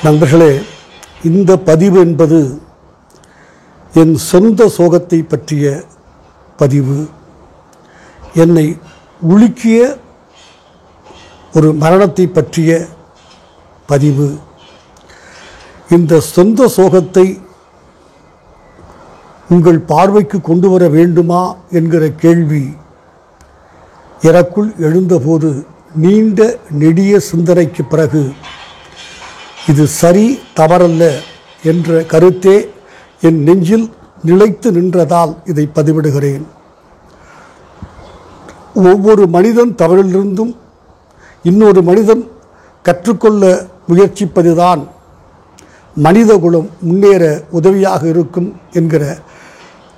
நண்பர்களே, இந்த பதிவு என்பது என் சொந்த சோகத்தை பற்றிய பதிவு. என்னை உலுக்கிய ஒரு மரணத்தை பற்றிய பதிவு. இந்த சொந்த சோகத்தை உங்கள் பார்வைக்கு கொண்டு வர வேண்டுமா என்கிற கேள்வி எனக்குள் எழுந்தபோது நீண்ட நெடிய சிந்தனைக்கு பிறகு இது சரி தவறல்ல என்ற கருத்தே என் நெஞ்சில் நிலைத்து நின்றதால் இதை பதிவிடுகிறேன். ஒவ்வொரு மனிதன் தவறிலிருந்தும் இன்னொரு மனிதன் கற்றுக்கொள்ள முயற்சிப்பதுதான் மனிதகுலம் முன்னேற உதவியாக இருக்கும் என்கிற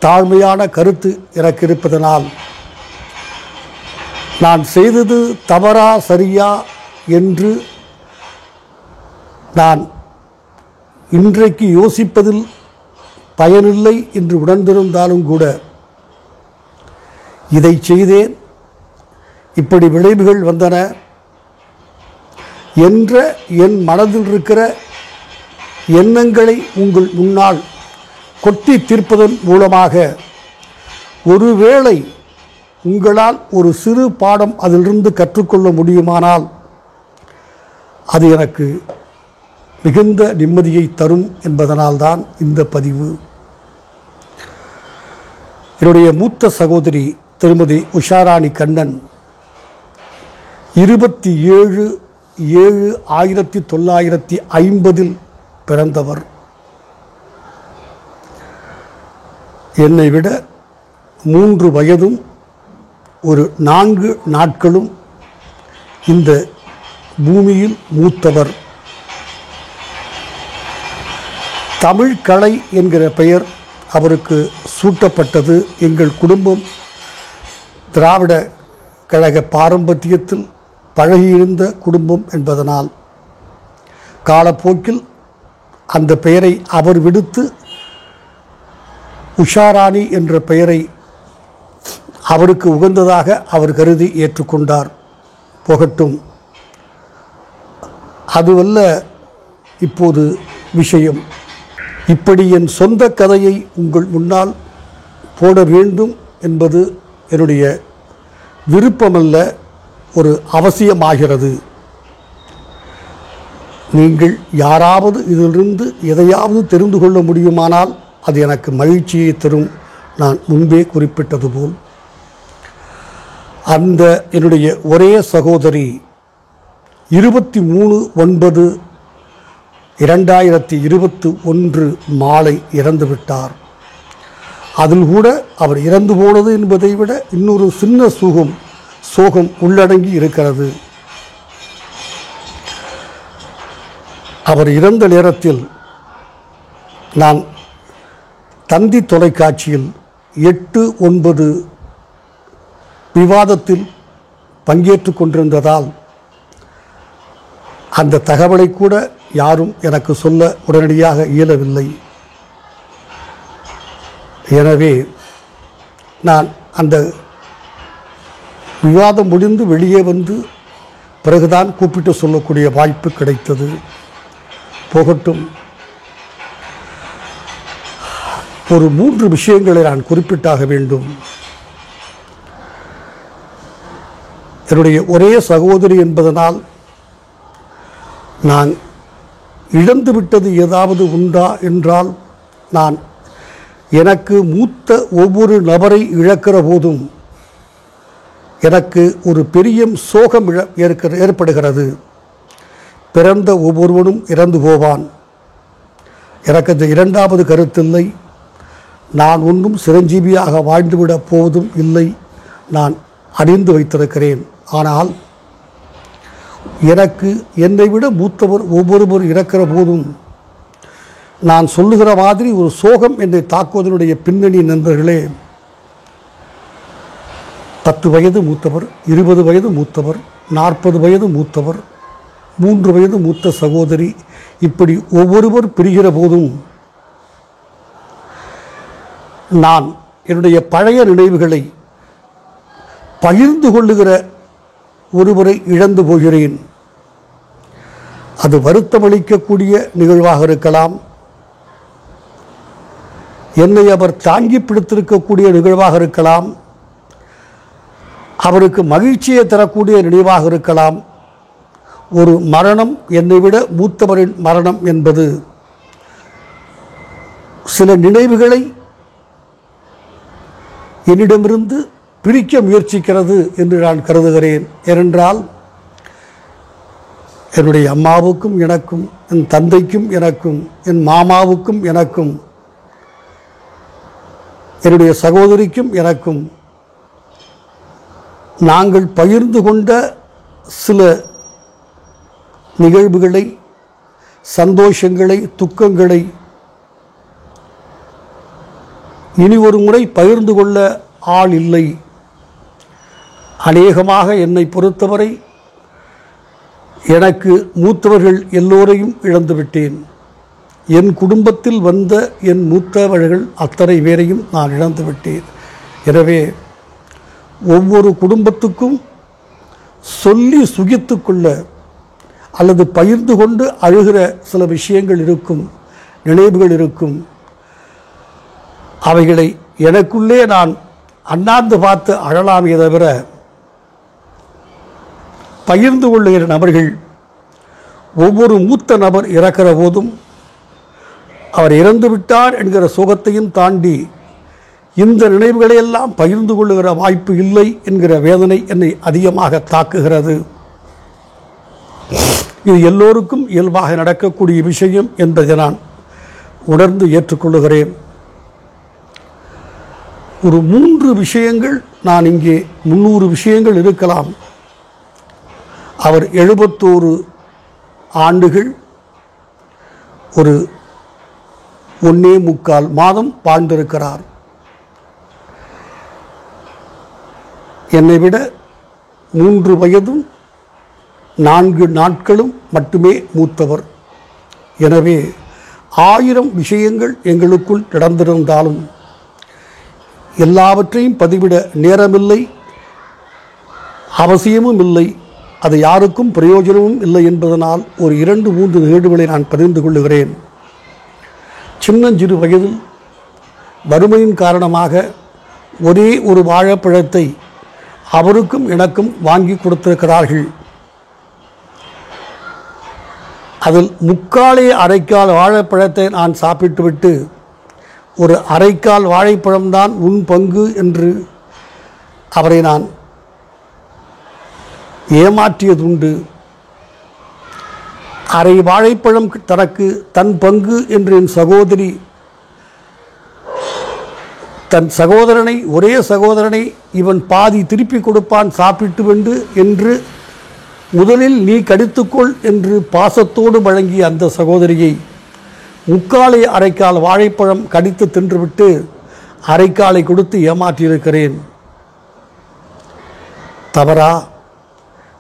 தாழ்மையான கருத்து எனக்கு இருப்பதனால் நான் செய்தது தவறா சரியா என்று நான் இன்றைக்கு யோசிப்பதில் பயனில்லை என்று உணர்ந்திருந்தாலும் கூட இதை செய்தேன், இப்படி விளைவுகள் வந்தன என்ற என் மனதில் இருக்கிற எண்ணங்களை உங்கள் முன்னால் கொட்டி தீர்ப்பதன் மூலமாக ஒருவேளை உங்களால் ஒரு சிறு பாடம் அதிலிருந்து கற்றுக்கொள்ள முடியுமானால் அது எனக்கு மிகுந்த நிம்மதியை தரும் என்பதனால்தான் இந்த பதிவு. என்னுடைய மூத்த சகோதரி திருமதி உஷாராணி கண்ணன் 27/7/1950 பிறந்தவர். என்னை விட 3 வயதும் ஒரு 4 நாட்களும் இந்த பூமியில் மூத்தவர். தமிழ் கலை என்கிற பெயர் அவருக்கு சூட்டப்பட்டது. எங்கள் குடும்பம் திராவிட கழக பாரம்பரியத்தில் பழகியிருந்த குடும்பம் என்பதனால் காலப்போக்கில் அந்த பெயரை அவர் விடுத்து உஷாராணி என்ற பெயரை அவருக்கு உகந்ததாக அவர் கருதி ஏற்றுக்கொண்டார். போகட்டும், அதுவல்ல இப்போது விஷயம். இப்படி என் சொந்த கதையை உங்கள் முன்னால் போட வேண்டும் என்பது என்னுடைய விருப்பமல்ல, ஒரு அவசியமாகிறது. நீங்கள் யாராவது இதிலிருந்து எதையாவது தெரிந்து கொள்ள முடியுமானால் அது எனக்கு மகிழ்ச்சியை தரும். நான் முன்பே குறிப்பிட்டது போல் அந்த என்னுடைய ஒரே சகோதரி 23/9/2021 மாலை இறந்துவிட்டார். அதில் கூட அவர் இறந்து போனது என்பதை விட இன்னொரு சின்ன சோகம் உள்ளடங்கி இருக்கிறது. அவர் இறந்த நேரத்தில் நான் தந்தி தொலைக்காட்சியில் 8/9 விவாதத்தில் பங்கேற்று கொண்டிருந்ததால் அந்த தகவலை கூட யாரும் எனக்கு சொல்ல உடனடியாக இயலவில்லை. எனவே நான் அந்த விவாதம் முடிந்து வெளியே வந்து பிறகுதான் கூப்பிட்டு சொல்லக்கூடிய வாய்ப்பு கிடைத்தது. போகட்டும், ஒரு 3 விஷயங்களை நான் குறிப்பிட்டாக வேண்டும். என்னுடைய ஒரே சகோதரி என்பதனால் நான் இழந்துவிட்டது ஏதாவது உண்டா என்றால், நான் எனக்கு மூத்த ஒவ்வொரு நபரை இழக்கிற போதும் எனக்கு ஒரு பெரிய சோகம் ஏற்படுகிறது. பிறந்த ஒவ்வொருவனும் இறந்து போவான். எனக்கு இந்த 2வது கருத்தில்லை. நான் ஒன்றும் சிரஞ்சீவியாக வாழ்ந்துவிடப் போவதும் இல்லை. நான் அறிந்து வைத்திருக்கிறேன். ஆனால் எனக்கு என்னை விட மூத்தவர் ஒவ்வொருவர் இறக்கிற போதும் நான் சொல்லுகிற மாதிரி ஒரு சோகம் என்னை தாக்குவதனுடைய பின்னணி நண்பர்களே, 10 வயது மூத்தவர், 20 வயது மூத்தவர், 40 வயது மூத்தவர், 3 வயது மூத்த சகோதரி, இப்படி ஒவ்வொருவர் பிரிகிற போதும் நான் என்னுடைய பழைய நினைவுகளை பகிர்ந்து கொள்ளுகிற ஒருவரை இழந்து போகிறேன். அது வருத்தமளிக்கக்கூடிய நிகழ்வாக இருக்கலாம், என்னை அவர் தாங்கி பிடித்திருக்கக்கூடிய நிகழ்வாக இருக்கலாம், அவருக்கு மகிழ்ச்சியை தரக்கூடிய நினைவாக இருக்கலாம். ஒரு மரணம், என்னை விட மூத்தவரின் மரணம் என்பது சில நினைவுகளை என்னிடமிருந்து பிரிக்க முயற்சிக்கிறது என்று நான் கருதுகிறேன். ஏனென்றால் என்னுடைய அம்மாவுக்கும் எனக்கும், என் தந்தைக்கும் எனக்கும், என் மாமாவுக்கும் எனக்கும், என்னுடைய சகோதரிக்கும் எனக்கும் நாங்கள் பகிர்ந்து கொண்ட சில நிகழ்வுகளை, சந்தோஷங்களை, துக்கங்களை இனி ஒரு முறை பகிர்ந்து கொள்ள ஆள் இல்லை. அநேகமாக என்னை பொறுத்தவரை எனக்கு மூத்தவர்கள் எல்லோரையும் இழந்துவிட்டேன். என் குடும்பத்தில் வந்த என் மூத்தவர்கள் அத்தனை பேரையும் நான் இழந்துவிட்டேன். எனவே ஒவ்வொரு குடும்பத்துக்கும் சொல்லி சுகித்து கொள்ள அல்லது பகிர்ந்து கொண்டு அழுகிற சில விஷயங்கள் இருக்கும், நினைவுகள் இருக்கும். அவைகளை எனக்குள்ளே நான் அண்ணாந்து பார்த்து அழலாமே தவிர பகிர்ந்து கொள்ளுகிற நபர்கள், ஒவ்வொரு மூத்த நபர் இறக்கிற போதும் அவர் இறந்து விட்டார் என்கிற சோகத்தையும் தாண்டி இந்த நினைவுகளையெல்லாம் பகிர்ந்து கொள்ளுகிற வாய்ப்பு இல்லை என்கிற வேதனை என்னை அதிகமாக தாக்குகிறது. இது எல்லோருக்கும் இயல்பாக நடக்கக்கூடிய விஷயம் என்பதை நான் உணர்ந்து ஏற்றுக்கொள்ளுகிறேன். ஒரு 3 விஷயங்கள், நான் இங்கே 300 விஷயங்கள் இருக்கலாம். அவர் 71 ஆண்டுகள் ஒரு 1.25 மாதம் வாழ்ந்திருக்கிறார். என்னை விட 3 வயதும் 4 நாட்களும் மட்டுமே மூத்தவர். எனவே 1000 விஷயங்கள் எங்களுக்குள் நடந்திருந்தாலும் எல்லாவற்றையும் பதிவிட நேரமில்லை, அவசியமும் இல்லை, அது யாருக்கும் பிரயோஜனமும் இல்லை என்பதனால் ஒரு 2-3 நிகழ்வுகளை நான் பகிர்ந்து கொள்ளுகிறேன். சின்னஞ்சிறு வயதில் வறுமையின் காரணமாக ஒரே ஒரு வாழைப்பழத்தை அவருக்கும் எனக்கும் வாங்கி கொடுத்திருக்கிறார்கள். அதில் 3/4 அரைக்கால் வாழைப்பழத்தை நான் சாப்பிட்டுவிட்டு, ஒரு அரைக்கால் வாழைப்பழம்தான் உன் பங்கு என்று அவரை நான் ஏமாற்றியதுண்டு. அரை வாழைப்பழம் தனக்கு தன் பங்கு என்று என் சகோதரி தன் சகோதரனை, ஒரே சகோதரனை இவன் பாதி திருப்பி கொடுப்பான் சாப்பிட்டு வெண்டு என்று முதலில் நீ கடித்துக்கொள் என்று பாசத்தோடு வழங்கிய அந்த சகோதரியை 3/4 அரைக்கால் வாழைப்பழம் கடித்து தின்றுவிட்டு அரைக்காலை கொடுத்து ஏமாற்றியிருக்கிறேன். தவறா?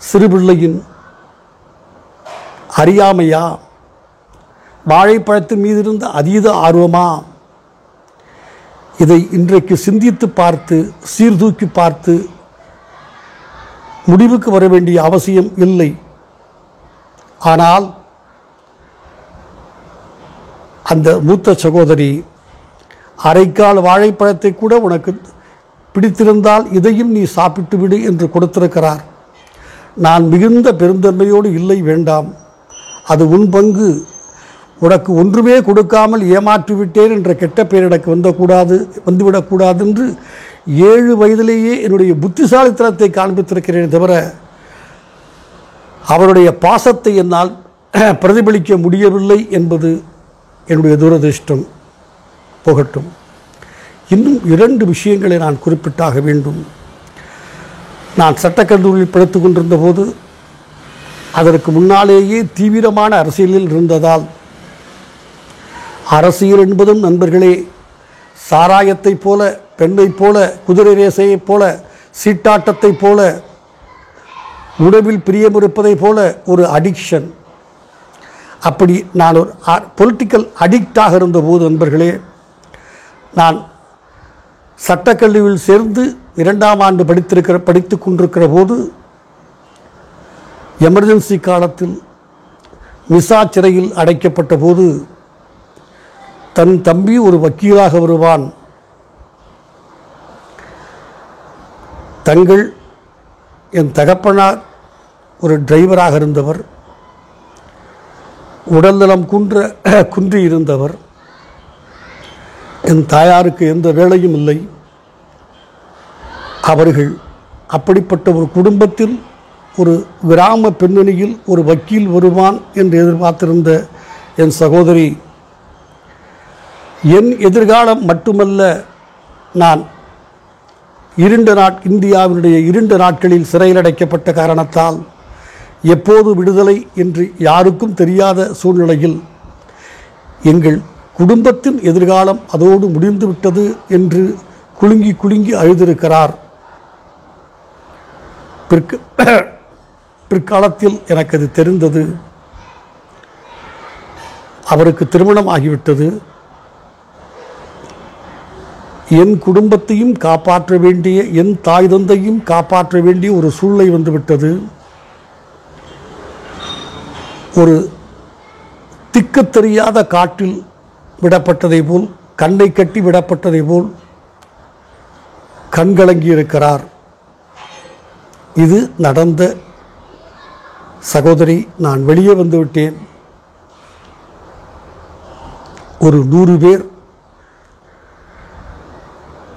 சிறுபிள்ளையின் அறியாமையா? வாழைப்பழத்தின் மீது இருந்த அதீத ஆர்வமா? இதை இன்றைக்கு சிந்தித்து பார்த்து, சீர்தூக்கி பார்த்து முடிவுக்கு வர வேண்டிய அவசியம் இல்லை. ஆனால் அந்த மூத்த சகோதரி அரைக்கால் வாழைப்பழத்தை கூட உனக்கு பிடித்திருந்தால் இதையும் நீ சாப்பிட்டு விடு என்று கொடுத்திருக்கிறார். நான் மிகுந்த பெருந்தன்மையோடு இல்லை, வேண்டாம், அது உன் பங்கு, உனக்கு ஒன்றுமே கொடுக்காமல் ஏமாற்றிவிட்டேன் என்ற கெட்ட பெயர் எனக்கு வந்துவிடக்கூடாது என்று 7 வயதிலேயே என்னுடைய புத்திசாலித்தனத்தை காண்பித்திருக்கிறேன் தவிர அவருடைய பாசத்தை என்னால் பிரதிபலிக்க முடியவில்லை என்பது என்னுடைய துரதிர்ஷ்டம். போகட்டும். இன்னும் 2 விஷயங்களை நான் குறிப்பிட்டாக வேண்டும். நான் சட்டக்கல்லூரியில் படித்து கொண்டிருந்த போது அதற்கு முன்னாலேயே தீவிரமான அரசியலில் இருந்ததால், அரசியல் என்பதும் நண்பர்களே சாராயத்தைப் போல, பெண்ணைப் போல, குதிரை ரேசையைப் போல, சீட்டாட்டத்தைப் போல, உணவில் பிரியம் இருப்பதைப் போல ஒரு அடிக்ஷன். அப்படி நான் ஒரு பொலிட்டிக்கல் அடிக்டாக இருந்தபோது நண்பர்களே, நான் சட்டக்கல்லூரியில் சேர்ந்து 2ஆம் ஆண்டு படித்து கொண்டிருக்கிற போது எமர்ஜென்சி காலத்தில் மிசா சிறையில் அடைக்கப்பட்ட போது தன் தம்பி ஒரு வக்கீலாக வருவான், என் தகப்பனார் ஒரு டிரைவராக இருந்தவர், உடல்நலம் குன்றி இருந்தவர், என் தாயாருக்கு எந்த வேலையும் இல்லை. அவர்கள் அப்படிப்பட்ட ஒரு குடும்பத்தில் ஒரு கிராம பெண்மணியில் ஒரு வக்கீல் வருவான் என்று எதிர்பார்த்திருந்த என் சகோதரி, என் எதிர்காலம் மட்டுமல்ல, நான் இந்தியாவினுடைய 2 நாட்களில் சிறையில் அடைக்கப்பட்ட காரணத்தால் எப்போது விடுதலை என்று யாருக்கும் தெரியாத சூழ்நிலையில் எங்கள் குடும்பத்தின் எதிர்காலம் அதோடு முடிந்துவிட்டது என்று குலுங்கி குலுங்கி அழுதிருக்கிறார். பிற்காலத்தில் எனக்கு அது தெரிந்தது. அவருக்கு திருமணம் ஆகிவிட்டது. என் குடும்பத்தையும் காப்பாற்ற வேண்டிய, என் தாய் தந்தையும் காப்பாற்ற வேண்டிய ஒரு சூழ்நிலை வந்துவிட்டது. ஒரு திக்கு தெரியாத காட்டில் விடப்பட்டதை போல், கண்ணை கட்டி விடப்பட்டதை போல் கண்கலங்கி இருக்கிறார். இது நடந்த சகோதரி. நான் வெளியே வந்துவிட்டேன். ஒரு 100 பேர்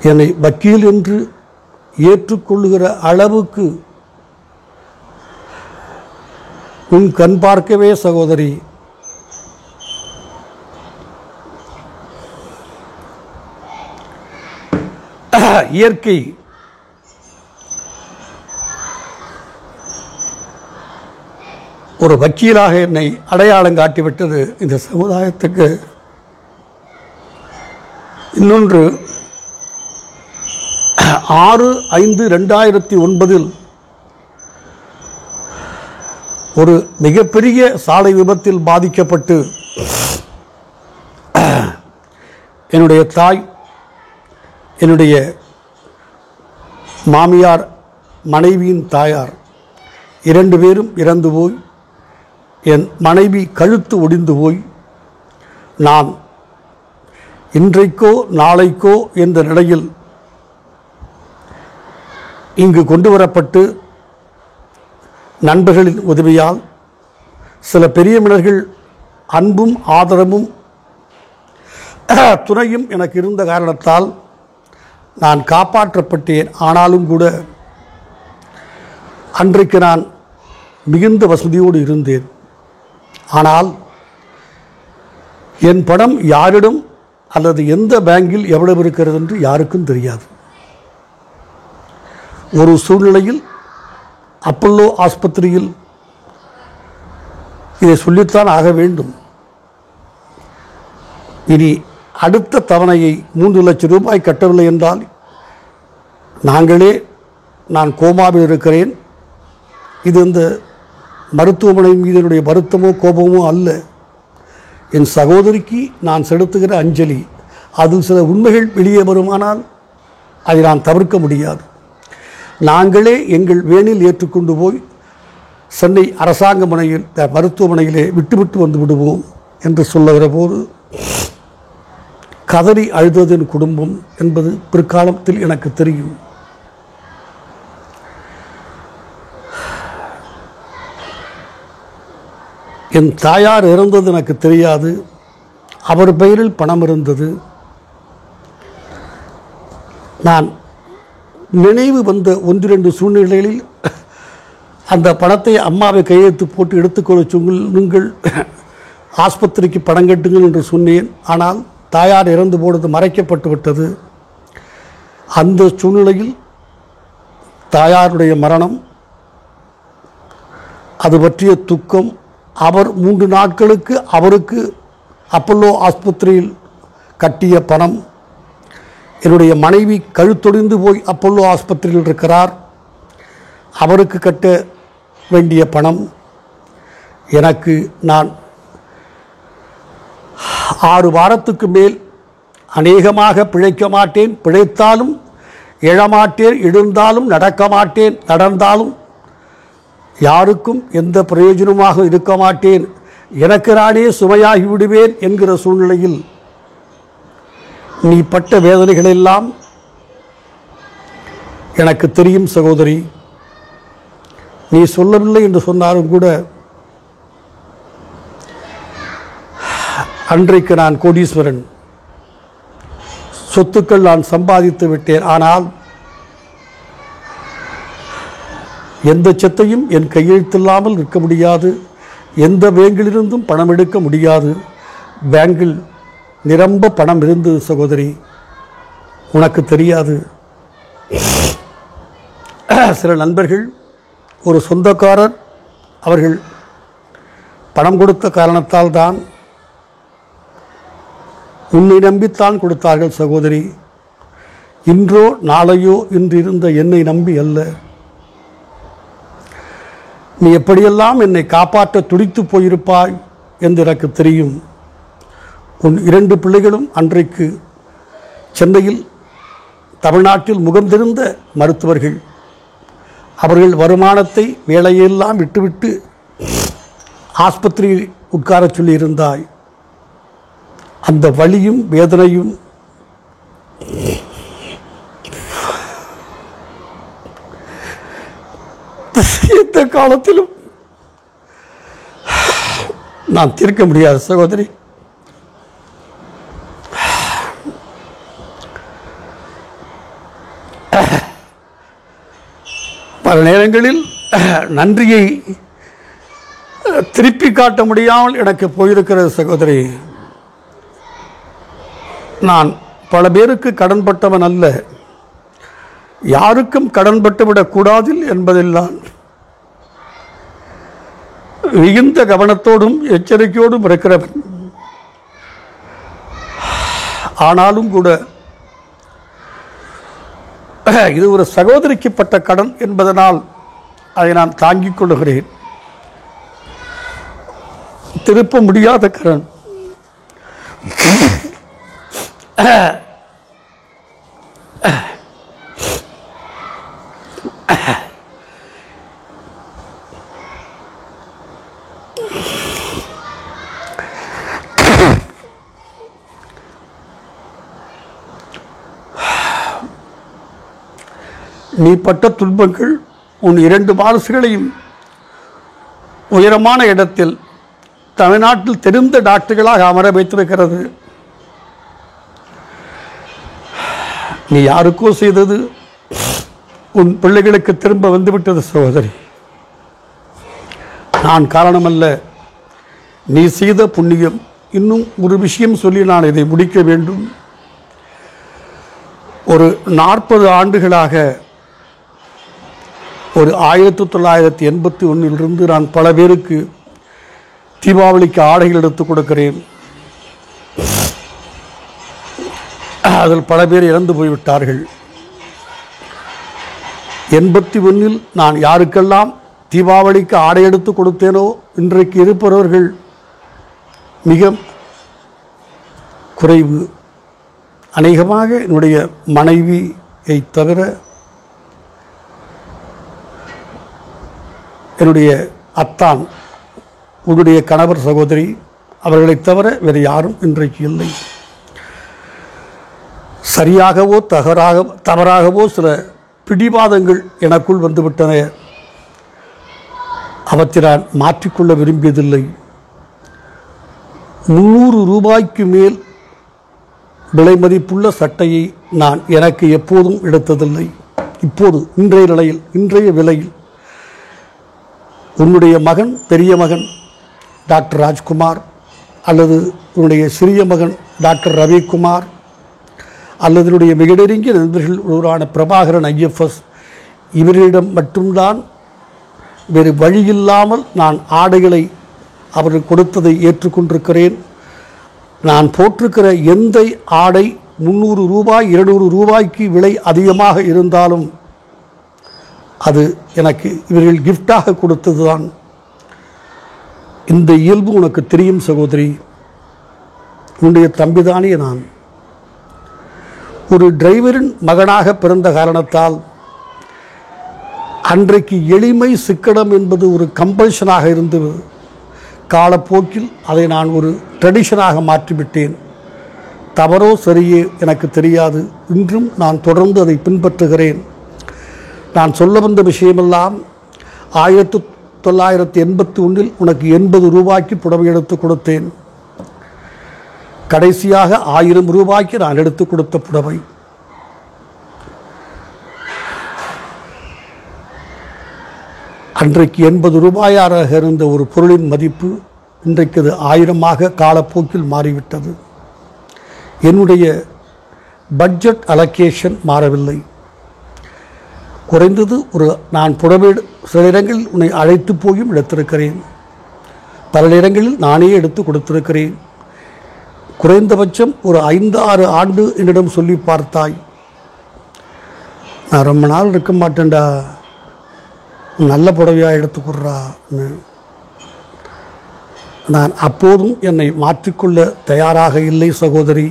என்னை வக்கீல் என்று ஏற்றுக்கொள்ளுகிற அளவுக்கு உன் கண் பார்க்கவே சகோதரி, இயற்கை ஒரு வக்கீலாக என்னை அடையாளம் காட்டிவிட்டது இந்த சமுதாயத்துக்கு. இன்னொன்று, 6/5/2009 ஒரு மிகப்பெரிய சாலை விபத்தில் பாதிக்கப்பட்டு என்னுடைய தாய், என்னுடைய மாமியார், மனைவியின் தாயார் 2 பேரும் இறந்து போய், என் மனைவி கழுத்து ஒடிந்து போய், நான் இன்றைக்கோ நாளைக்கோ என்ற நிலையில் இங்கு கொண்டு வரப்பட்டு நண்பர்களின் உதவியால், சில பெரிய மனிதர்கள் அன்பும் ஆதரவும் துணையும் எனக்கு இருந்த காரணத்தால் நான் காப்பாற்றப்பட்டேன். ஆனாலும் கூட அன்றைக்கு நான் மிகுந்த வசதியோடு இருந்தேன். ஆனால் என் பணம் யாரிடம் அல்லது எந்த பேங்கில் எவ்வளவு இருக்கிறது என்று யாருக்கும் தெரியாது. ஒரு சூழ்நிலையில் அப்பல்லோ ஆஸ்பத்திரியில் இதை சொல்லித்தான் ஆக வேண்டும். இனி அடுத்த தவணையை 3 லட்சம் ரூபாய் கட்டவில்லை என்றால் நான் கோமாவில் இருக்கிறேன். இது இந்த மருத்துவமனை மீது என்னுடைய வருத்தமோ கோபமோ அல்ல. என் சகோதரிக்கு நான் செலுத்துகிற அஞ்சலி. அதில் சில உண்மைகள் வெளியே வருமானால் அதை நான் தவிர்க்க முடியாது. நாங்களே எங்கள் வேனில் ஏற்றுக்கொண்டு போய் சென்னை அரசாங்க மருத்துவமனையிலே விட்டுவிட்டு வந்து விடுவோம் என்று சொல்லுகிற போது கதறி அழுதது என் குடும்பம் என்பது பிற்காலத்தில் எனக்கு தெரியும். என் தாயார் இறந்தது எனக்கு தெரியாது. அவர் பெயரில் பணம் இருந்தது. நான் நினைவு வந்த 1-2 சூழ்நிலைகளில் அந்த பணத்தை அம்மாவை கையெழுத்து போட்டு எடுத்துக்கொள்ள நீங்கள் ஆஸ்பத்திரிக்கு பணம் கட்டுங்கள் என்று சொன்னேன். ஆனால் தாயார் இறந்து போனது மறைக்கப்பட்டு விட்டது. அந்த சூழ்நிலையில் தாயாருடைய மரணம், அது பற்றிய துக்கம், அவர் 3 நாட்களுக்கு அவருக்கு அப்பல்லோ ஆஸ்பத்திரியில் கட்டிய பணம், என்னுடைய மனைவி கழுத்தொடிந்து போய் அப்பல்லோ ஆஸ்பத்திரியில் இருக்கிறார், அவருக்கு கட்ட வேண்டிய பணம், எனக்கு நான் 6 வாரத்துக்கு மேல் அநேகமாக பிழைக்க மாட்டேன், பிழைத்தாலும் எழமாட்டேன், எழுந்தாலும் நடக்க மாட்டேன், நடந்தாலும் யாருக்கும் எந்த பிரயோஜனமாக இருக்க மாட்டேன், எனக்கு நானே சுமையாகி விடுவேன் என்கிற சூழ்நிலையில் நீ பட்ட வேதனைகளெல்லாம் எனக்கு தெரியும் சகோதரி. நீ சொல்லவில்லை என்று சொன்னாலும் கூட அன்றைக்கு நான் கோடீஸ்வரன், சொத்துக்கள் நான் சம்பாதித்து விட்டேன். ஆனால் எந்த சொத்தையும் என் கையெழுத்தில்லாமல் இருக்க முடியாது. எந்த பேங்கிலிருந்தும் பணம் எடுக்க முடியாது. பேங்கில் நிரம்ப பணம் இருந்தது சகோதரி, உனக்கு தெரியாது. சில நண்பர்கள், ஒரு சொந்தக்காரர், அவர்கள் பணம் கொடுத்த காரணத்தால் தான் உன்னை நம்பித்தான் கொடுத்தார்கள் சகோதரி. இன்றோ நாளையோ இன்றிருந்த என்னை நம்பி அல்ல. நீ எப்படியெல்லாம் என்னை காப்பாற்ற துடித்து போயிருப்பாய் என்று எனக்கு தெரியும். உன் 2 பிள்ளைகளும் அன்றைக்கு சென்னையில் தமிழ்நாட்டில் முகம் தெரிந்த மருத்துவர்கள். அவர்கள் வருமானத்தை வேலையெல்லாம் விட்டுவிட்டு ஆஸ்பத்திரியில் உட்கார சொல்லியிருந்தாய். அந்த வலியும் வேதனையும் எந்த காலத்திலும் நான் தீர்க்க முடியாது சகோதரி. பல நேரங்களில் நன்றியை திருப்பி காட்ட முடியாமல் எனக்கு போயிருக்கிறது சகோதரி. நான் பல பேருக்கு கடன்பட்டவன் அல்ல. யாருக்கும் கடன்பட்டுவிடக்கூடாது என்பதெல்லாம் மிகுந்த கவனத்தோடும் எச்சரிக்கையோடும் இருக்கிறவன். ஆனாலும் கூட இது ஒரு சகோதரிக்கு பட்ட கடன் என்பதனால் அதை நான் தாங்கிக் கொள்ளுகிறேன். திருப்ப முடியாத கடன். நீ பட்ட துன்பங்கள் உன் 2 வாரிசுகளையும் உயரமான இடத்தில் தமிழ்நாட்டில் தெரிந்த டாக்டர்களாக அமர வைத்திருக்கிறது. நீ யாருக்கோ செய்தது உன் பிள்ளைகளுக்கு திரும்ப வந்துவிட்டது சகோதரி. நான் காரணமல்ல, நீ செய்த புண்ணியம். இன்னும் ஒரு விஷயம் சொல்லி நான் இதை முடிக்க வேண்டும். ஒரு 40 ஆண்டுகளாக, ஒரு 1981 நான் பல பேருக்கு தீபாவளிக்கு ஆடைகள் எடுத்துக் கொடுக்கிறேன். அதில் பல பேர் இறந்து போய்விட்டார்கள். 81 நான் யாருக்கெல்லாம் தீபாவளிக்கு ஆடை எடுத்து கொடுத்தேனோ இன்றைக்கு இருப்பவர்கள் மிக குறைவு. அநேகமாக என்னுடைய மனைவியை தவிர, என்னுடைய அத்தான், உன்னுடைய கணவர் சகோதரி, அவர்களைத் தவிர வேறு யாரும் இன்றைக்கு இல்லை. சரியாகவோ தவறாகவோ சில பிடிவாதங்கள் எனக்குள் வந்துவிட்டன. அவற்றை நான் மாற்றிக்கொள்ள விரும்பியதில்லை. 300 ரூபாய்க்கு மேல் விலை மதிப்புள்ள சட்டையை நான் எனக்கு எப்போதும் எடுத்ததில்லை. இப்போது இன்றைய நிலையில், இன்றைய விலையில் உன்னுடைய மகன், பெரிய மகன் டாக்டர் ராஜ்குமார், அல்லது உன்னுடைய சிறிய மகன் டாக்டர் ரவிக்குமார், அல்லது என்னுடைய மிக நெருங்கிய நண்பர்கள் ஒருவரான பிரபாகரன் IFS, இவர்களிடம் மட்டும்தான் வேறு வழியில்லாமல் நான் ஆடைகளை அவர்கள் கொடுத்ததை ஏற்றுக்கொண்டிருக்கிறேன். நான் போட்டிருக்கிற எந்த ஆடை 300 ரூபாய் 200 ரூபாய்க்கு விலை அதிகமாக இருந்தாலும் அது எனக்கு இவர்கள் கிஃப்டாக கொடுத்தது தான். இந்த இயல்பு உனக்கு தெரியும் சகோதரி. உன்னுடைய தம்பிதானே நான். ஒரு டிரைவரின் மகனாக பிறந்த காரணத்தால் அன்றைக்கு எளிமை சிக்கனம் என்பது ஒரு கம்பல்ஷனாக இருந்தது. காலப்போக்கில் அதை நான் ஒரு ட்ரெடிஷனாக மாற்றிவிட்டேன். தவறோ சரியே எனக்கு தெரியாது. இன்றும் நான் தொடர்ந்து அதை பின்பற்றுகிறேன். நான் சொல்ல வந்த விஷயமெல்லாம் 1981 உனக்கு 80 ரூபாய்க்கு புடவை எடுத்து கொடுத்தேன். கடைசியாக 1000 ரூபாய்க்கு நான் எடுத்து கொடுத்த புடவை. அன்றைக்கு 80 ரூபாயாக இருந்த ஒரு பொருளின் மதிப்பு இன்றைக்கு அது 1000ஆக காலப்போக்கில் மாறிவிட்டது. என்னுடைய பட்ஜெட் அலோகேஷன் மாறவில்லை. குறைந்தது நான் புடவை சில இடங்களில் உன்னை அழைத்து போயும் எடுத்திருக்கிறேன். பல இடங்களில் நானே எடுத்து கொடுத்திருக்கிறேன். குறைந்தபட்சம் ஒரு 5-6 ஆண்டு என்னிடம் சொல்லி பார்த்தாய், நான் ரொம்ப நாள் இருக்க மாட்டேன்டா, நல்ல புடவையாக எடுத்து கொடுறான்னு. நான் அப்போதும் என்னை மாற்றிக்கொள்ள தயாராக இல்லை சகோதரி.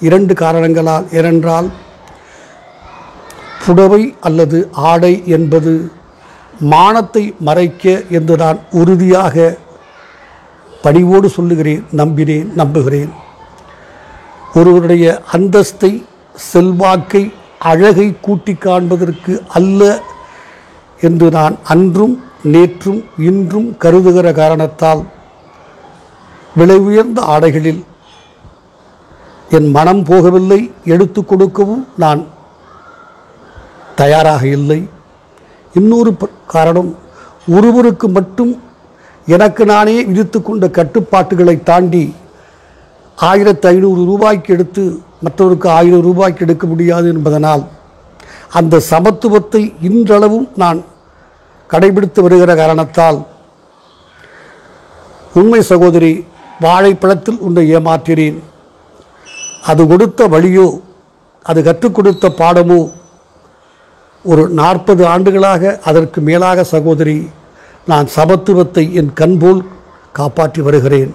2 காரணங்களால். ஏனென்றால் புடவை அல்லது ஆடை என்பது மானத்தை மறைக்க என்று நான் உறுதியாக பணிவோடு சொல்லுகிறேன், நம்புகிறேன். ஒருவருடைய அந்தஸ்தை, செல்வாக்கை, அழகை கூட்டி காண்பதற்கு அல்ல என்று நான் அன்றும் நேற்றும் இன்றும் கருதுகிற காரணத்தால் விலை உயர்ந்த ஆடைகளில் என் மனம் போகவில்லை. எடுத்து கொடுக்கவும் நான் தயாராக இல்லை. இன்னொரு காரணம், ஒருவருக்கு மட்டும் எனக்கு நானே விதித்து கொண்ட கட்டுப்பாட்டுகளை தாண்டி 1500 ரூபாய்க்கு எடுத்து மற்றவருக்கு 1000 ரூபாய்க்கு எடுக்க முடியாது என்பதனால் அந்த சமத்துவத்தை இன்றளவும் நான் கடைபிடித்து வருகிற காரணத்தால் உண்மை சகோதரி, வாழைப்பழத்தில் உன்னை ஏமாற்றினேன். அது கொடுத்த வழியோ, அது கற்றுக் கொடுத்த பாடமோ ஒரு 40 ஆண்டுகளாக, அதற்கு மேலாக சகோதரி, நான் சமத்துவத்தை என் கண்போல் காப்பாற்றி வருகிறேன்.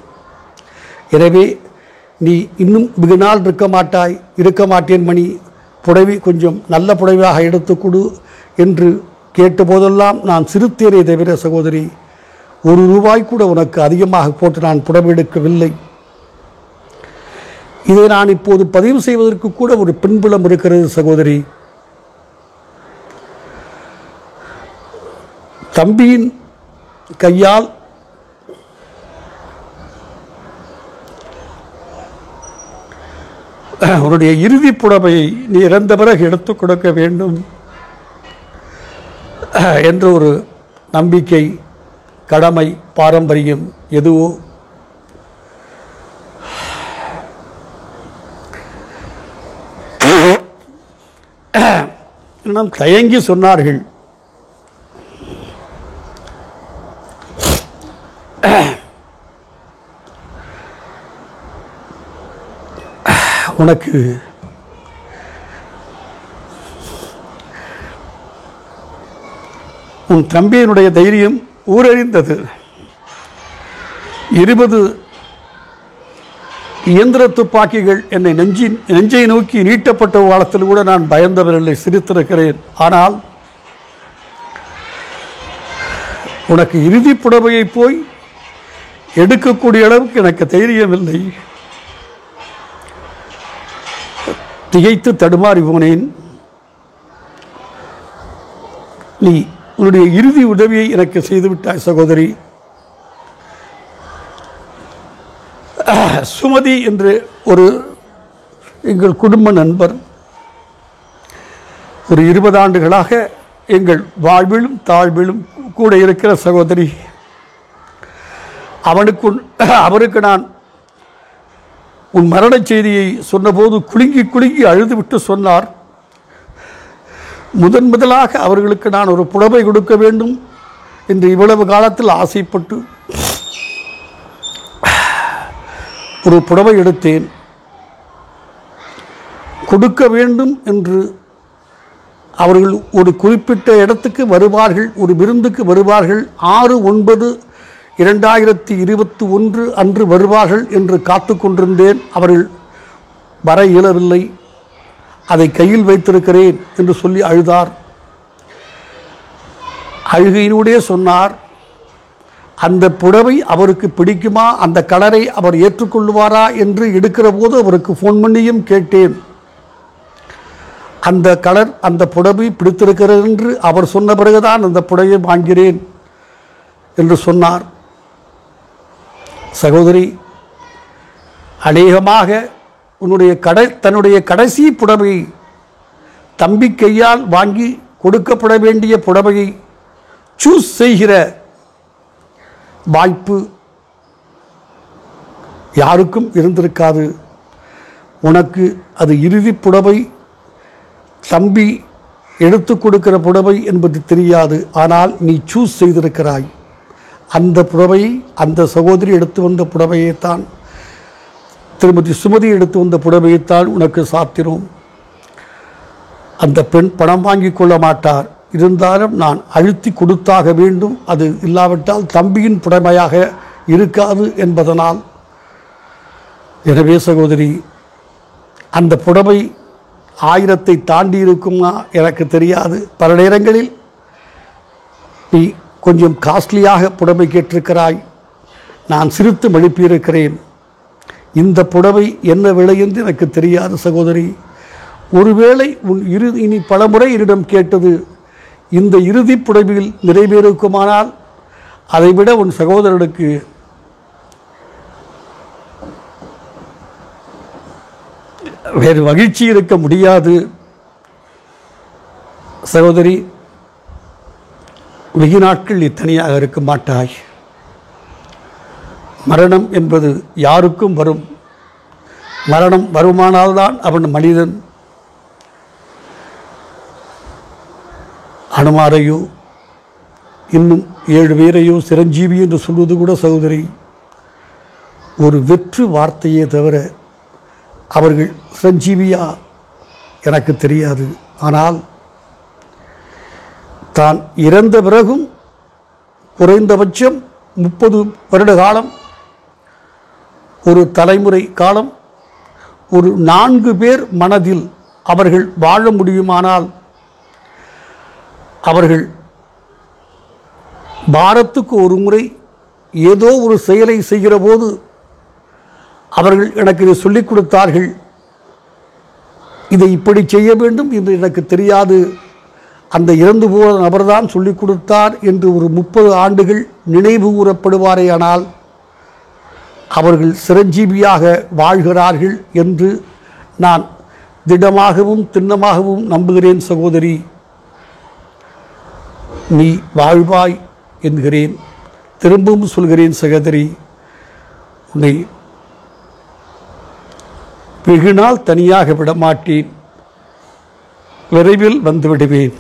எனவே நீ இன்னும் வெகு நாள் இருக்க மாட்டேன் மணி, புடவை கொஞ்சம் நல்ல புடவையாக எடுத்து கொடு என்று கேட்டபோதெல்லாம் நான் சிரித்தேனே தவிர சகோதரி, 1 ரூபாய் கூட உனக்கு அதிகமாக போட்டு நான் புடவை எடுக்கவில்லை. இதை நான் இப்போது பதிவு செய்வதற்கு கூட ஒரு பின்புலம் இருக்கிறது சகோதரி. தம்பியின் கையால் அவருடைய இறுதி புடவையை நீ இறந்த பிறகு எடுத்துக் கொடுக்க வேண்டும் என்ற ஒரு நம்பிக்கை, கடமை, பாரம்பரியம் எதுவோ இன்னும் தயங்கி சொன்னார்கள். உனக்கு உன் தம்பியினுடைய தைரியம் ஊரறிந்தது. 20 இயந்திர துப்பாக்கிகள் என்னை நெஞ்சை நோக்கி நீட்டப்பட்ட காலத்தில் கூட நான் பயந்தவரில்லை, சிரித்திருக்கிறேன். ஆனால் உனக்கு இறுதி புடவையை போய் எடுக்கக்கூடிய அளவுக்கு எனக்கு தைரியம் இல்லை. திகைத்து தடுமாறி போனேன். நீ உன்னுடைய இறுதி உதவியை எனக்கு செய்துவிட்டாய் சகோதரி. சுமதி என்று ஒரு எங்கள் குடும்ப நண்பர், ஒரு 20 ஆண்டுகளாக எங்கள் வாழ்விலும் தாழ்விலும் கூட இருக்கிற சகோதரி, அவருக்கு நான் உன் மரண செய்தியை சொன்னபோது குலுங்கி அழுதுவிட்டு சொன்னார், முதலாக அவர்களுக்கு நான் ஒரு புடவை கொடுக்க வேண்டும் என்று இவ்வளவு காலத்தில் ஆசைப்பட்டு ஒரு புடவை எடுத்தேன். கொடுக்க வேண்டும் என்று அவர்கள் ஒரு குறிப்பிட்ட இடத்துக்கு வருவார்கள், ஒரு விருந்துக்கு வருவார்கள். 6/9/2021 அன்று வருவார்கள் என்று காத்து கொண்டிருந்தேன். அவர்கள் வர இயலவில்லை. அதை கையில் வைத்திருக்கிறேன் என்று சொல்லி அழுதார். அழுகையினூடே சொன்னார், அந்த புடவை அவருக்கு பிடிக்குமா, அந்த கலரை அவர் ஏற்றுக்கொள்வாரா என்று எடுக்கிற போது அவருக்கு ஃபோன் பண்ணியும் கேட்டேன். அந்த கலர், அந்த புடவை பிடித்திருக்கிறது என்று அவர் சொன்ன பிறகுதான் அந்த புடவையை வாங்கிறேன் என்று சொன்னார். சகோதரி, அநேகமாக தன்னுடைய கடைசி புடவை தம்பி கையால் வாங்கி கொடுக்கப்பட வேண்டிய புடவையை சூஸ் செய்கிற வாய்ப்பு யாருக்கும் இருந்திருக்காது. உனக்கு அது இறுதி புடவை, தம்பி எடுத்து கொடுக்கிற புடவை என்பது தெரியாது. ஆனால் நீ சூஸ் செய்திருக்கிறாய். அந்த புடவையை அந்த சகோதரி எடுத்து வந்த புடவையைத்தான், திருமதி சுமதி எடுத்து வந்த புடவையைத்தான் உனக்கு சாத்திரோம். அந்த பெண் பணம் வாங்கி கொள்ள மாட்டார். இருந்தாலும் நான் அழுத்தி கொடுத்தாக வேண்டும். அது இல்லாவிட்டால் தம்பியின் புடமையாக இருக்காது என்பதனால். எனவே சகோதரி, அந்த புடவை 1000 தாண்டி இருக்குமா எனக்கு தெரியாது. பல நேரங்களில் நீ கொஞ்சம் காஸ்ட்லியாக புடவை கேட்டிருக்கிறாய். நான் சிரித்து மழுப்பியிருக்கிறேன். இந்த புடவை என்ன விலை என்று எனக்கு தெரியாது சகோதரி. ஒருவேளை இனி பலமுறை என்னிடம் கேட்டது இந்த இறுதி புடவையில் நிறைவேறுக்குமானால் அதைவிட உன் சகோதரனுக்கு வேறு மகிழ்ச்சி இருக்க முடியாது. சகோதரி, வெகு நாட்கள் நீ தனியாக இருக்க மாட்டாய். மரணம் என்பது யாருக்கும் வரும். மரணம் வருமானால்தான் அவன் மனிதன். அனுமாரையோ இன்னும் 7 பேரையோ சிரஞ்சீவி என்று சொல்வது கூட சகோதரி ஒரு வெற்று வார்த்தையே தவிர அவர்கள் சிரஞ்சீவியா எனக்கு தெரியாது. ஆனால் தான் இறந்த பிறகும் குறைந்தபட்சம் 30 வருட காலம், ஒரு தலைமுறை காலம், ஒரு 4 பேர் மனதில் அவர்கள் வாழ முடியுமானால் அவர்கள் வாரத்துக்கு ஒரு முறை ஏதோ ஒரு செயலை செய்கிற போது அவர்கள் எனக்கு இதை சொல்லிக் கொடுத்தார்கள். இதை இப்படி செய்ய வேண்டும் என்று எனக்கு தெரியாது. அந்த இறந்து போன நபர்தான் சொல்லிக் கொடுத்தார் என்று ஒரு 30 ஆண்டுகள் நினைவு கூறப்படுவாரேயானால் அவர்கள் சிரஞ்சீவியாக வாழ்கிறார்கள் என்று நான் திடமாகவும் திண்ணமாகவும் நம்புகிறேன் சகோதரி. நீ வாழ்வாய் என்கிறேன். திரும்பவும் சொல்கிறேன் சகோதரி, உன்னை வெகு நாள் தனியாக விடமாட்டேன். விரைவில் வந்துவிடுவேன்.